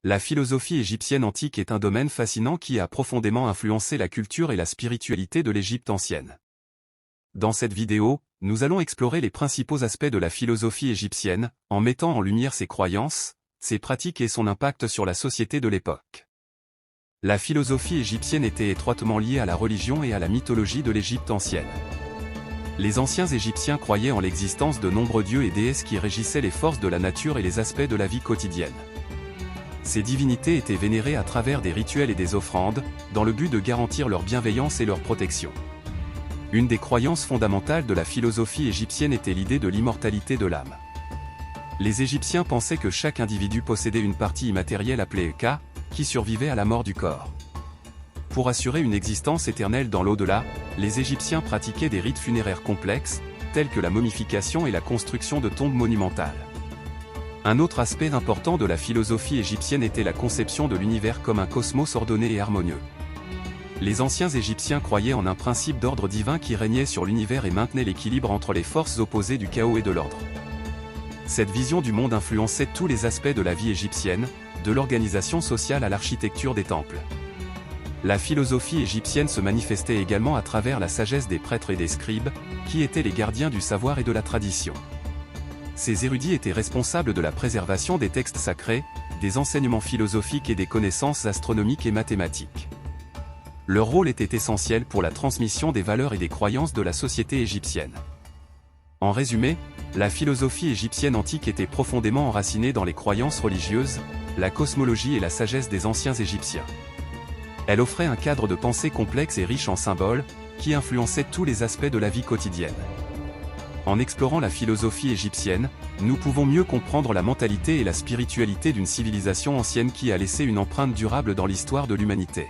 La philosophie égyptienne antique est un domaine fascinant qui a profondément influencé la culture et la spiritualité de l'Égypte ancienne. Dans cette vidéo, nous allons explorer les principaux aspects de la philosophie égyptienne, en mettant en lumière ses croyances, ses pratiques et son impact sur la société de l'époque. La philosophie égyptienne était étroitement liée à la religion et à la mythologie de l'Égypte ancienne. Les anciens Égyptiens croyaient en l'existence de nombreux dieux et déesses qui régissaient les forces de la nature et les aspects de la vie quotidienne. Ces divinités étaient vénérées à travers des rituels et des offrandes, dans le but de garantir leur bienveillance et leur protection. Une des croyances fondamentales de la philosophie égyptienne était l'idée de l'immortalité de l'âme. Les Égyptiens pensaient que chaque individu possédait une partie immatérielle appelée Ka, qui survivait à la mort du corps. Pour assurer une existence éternelle dans l'au-delà, les Égyptiens pratiquaient des rites funéraires complexes, tels que la momification et la construction de tombes monumentales. Un autre aspect important de la philosophie égyptienne était la conception de l'univers comme un cosmos ordonné et harmonieux. Les anciens Égyptiens croyaient en un principe d'ordre divin qui régnait sur l'univers et maintenait l'équilibre entre les forces opposées du chaos et de l'ordre. Cette vision du monde influençait tous les aspects de la vie égyptienne, de l'organisation sociale à l'architecture des temples. La philosophie égyptienne se manifestait également à travers la sagesse des prêtres et des scribes, qui étaient les gardiens du savoir et de la tradition. Ces érudits étaient responsables de la préservation des textes sacrés, des enseignements philosophiques et des connaissances astronomiques et mathématiques. Leur rôle était essentiel pour la transmission des valeurs et des croyances de la société égyptienne. En résumé, la philosophie égyptienne antique était profondément enracinée dans les croyances religieuses, la cosmologie et la sagesse des anciens Égyptiens. Elle offrait un cadre de pensée complexe et riche en symboles, qui influençait tous les aspects de la vie quotidienne. En explorant la philosophie égyptienne, nous pouvons mieux comprendre la mentalité et la spiritualité d'une civilisation ancienne qui a laissé une empreinte durable dans l'histoire de l'humanité.